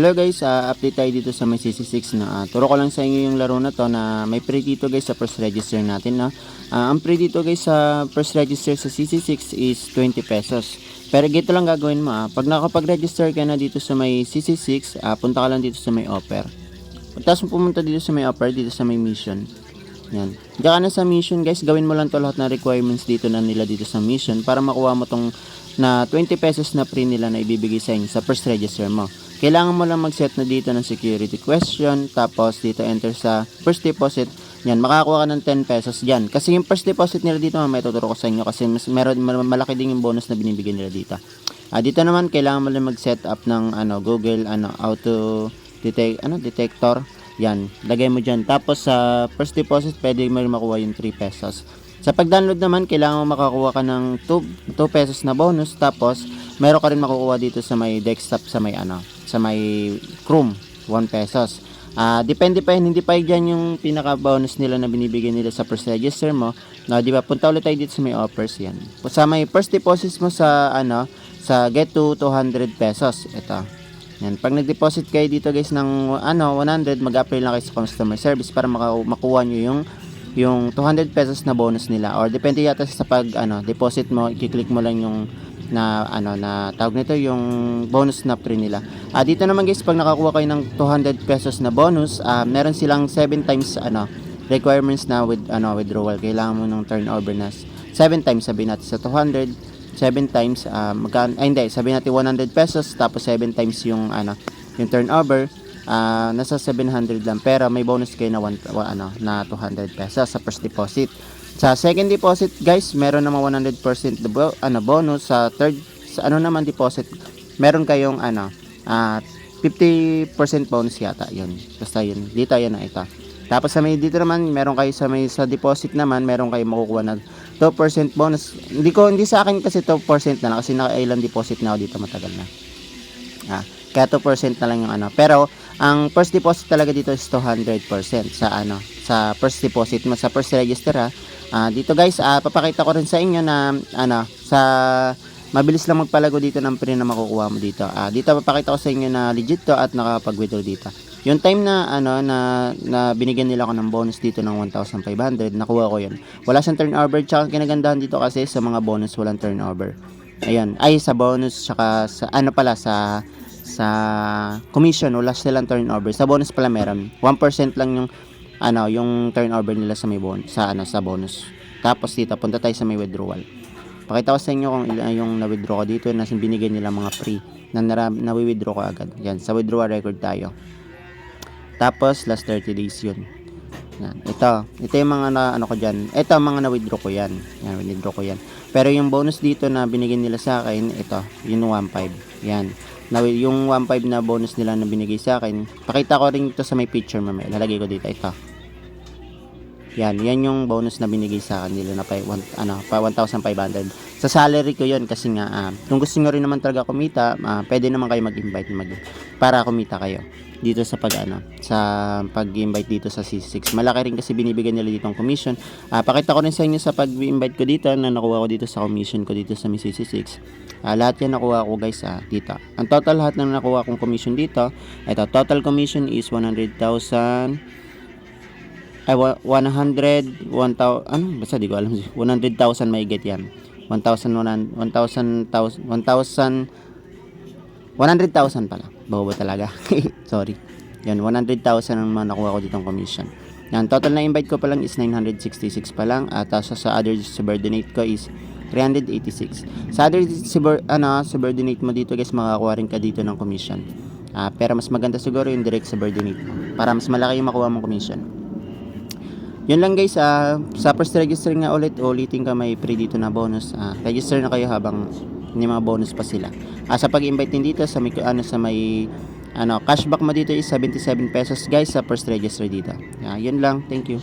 Hello guys, update tayo dito sa may CC6 na turo ko lang sa inyo yung laro na to na may free dito guys sa first register natin na. Ang free dito guys sa first register sa CC6 is 20 pesos. Pero gito lang gagawin mo pag nakapag-register ka na dito sa may CC6, punta ka lang dito sa may offer. Tapos pumunta dito sa may offer, dito sa may mission. Yan. Diyan ka na sa mission guys, gawin mo lang to lahat ng requirements dito na nila dito sa mission para makuha mo tong na 20 pesos na free nila na ibibigay sa inyo sa first register mo. Kailangan mo lang mag-set na dito ng security question, tapos dito enter sa first deposit. Yan, makakuha ka ng 10 pesos diyan. Kasi yung first deposit nila dito, may tuturo ko sa inyo kasi malaki din yung bonus na binibigyan nila dito. Dito naman kailangan mo lang mag-set up ng Google auto detector. Yan, lagay mo diyan. Tapos sa first deposit, pwede mo makuha yung 3 pesos. Sa pag-download naman, kailangan mo makakuha ka ng 2 pesos na bonus. Tapos meron ka rin makukuha dito sa may desktop sa may Chrome 1 pesos. Depende pa yun, hindi pa yan yung pinaka bonus nila na binibigay nila sa first register mo. Di ba? Punta ulit tayo dito sa may offers yan. Sa may first deposits mo sa get to 200 pesos. Ito. Yan, pag nag-deposit kayo dito guys ng 100, mag-apply lang kayo sa customer service para makuha nyo yung 200 pesos na bonus nila, or depende yata sa pag deposit mo, i-click mo lang yung na tawag nito yung bonus na free nila. Dito naman guys, pag nakakuha kayo ng 200 pesos na bonus, meron silang 7 times requirements na withdrawal. Kailangan mo ng turnover na 7 times, sabihin natin sa 200, 7 times sabihin natin 100 pesos, tapos 7 times yung turnover, nasa 700 lang, pero may bonus kayo na na 200 pesos sa first deposit. Sa second deposit guys, meron naman 100% bonus. Sa third naman deposit, meron kayong 50% bonus yata, yun. Basta yun, dito yan na ito. Tapos dito naman, meron kayo sa deposit naman, meron kayong makukuha na 2% bonus. Hindi sa akin kasi 2% na lang kasi naka-ilang deposit na ako dito, matagal na. Kaya 2% na lang yung Pero ang first deposit talaga dito is 200% sa first deposit mo sa first register dito guys, papakita ko rin sa inyo na sa mabilis lang magpalago dito ng free na makukuha mo dito. Dito papakita ko sa inyo na legit to at nakapag-withdraw dito. Yung time na na binigyan nila ako ng bonus dito ng 1,500, nakuha ko yun. Wala siyang turnover, tsaka kinagandahan dito kasi sa mga bonus walang turnover. Ayan, sa bonus tsaka sa commission wala silang turnover. Sa bonus pala meron. 1% lang yung turnover nila sa may bonus, sa bonus. Tapos dito punta tayo sa may withdrawal. Pakita ko sa inyo kung yung na-withdraw ko dito na binigay nila mga free na withdraw ko agad. Yan, sa withdrawal record tayo. Tapos last 30 days yun. Yan. Ito yung mga ko diyan. Ito ang mga na-withdraw ko yan. Yan, withdraw ko yan. Pero yung bonus dito na binigay nila sa akin, ito, yung 1.5. Yan. Yung 1.5 na bonus nila na binigay sa akin, pakita ko rin ito sa may picture mamaya. Lalagay ko dito ito. Yan yung bonus na binigay sa akin nila na pa 1,500. Sa salary ko yun kasi nga kung gusto niyo rin naman talaga kumita, pwede naman kayo mag-invite para kumita kayo dito sa pag-invite dito sa C6. Malaki rin kasi binibigyan nila dito ng commission. Pakita ko rin sa inyo sa pag-invite ko dito na nakuha ko dito sa commission ko dito sa C6. Lahat yan nakuha ko guys dito. Ang total lahat ng nakuha kong commission dito, ito total commission is 100,000 basta di ko alam, 100,000 may get yan. 100,000 pala. Bawa talaga. Sorry. Yan, 100,000 ang nakuha ko ditong commission. Yan, total na invite ko pa lang is 966 pa lang. At sa other subordinate ko is 386. Sa other subordinate mo dito guys, makakuha rin ka dito ng commission. Pero mas maganda siguro yung direct subordinate mo para mas malaki yung makuha mong commission. Yun lang guys, sa first register nga ulitin ka may free dito na bonus. Register na kayo habang may mga bonus pa sila. Sa pag-invite din dito sa may cashback mo dito is 77 pesos guys sa first register dito. Yun lang, thank you.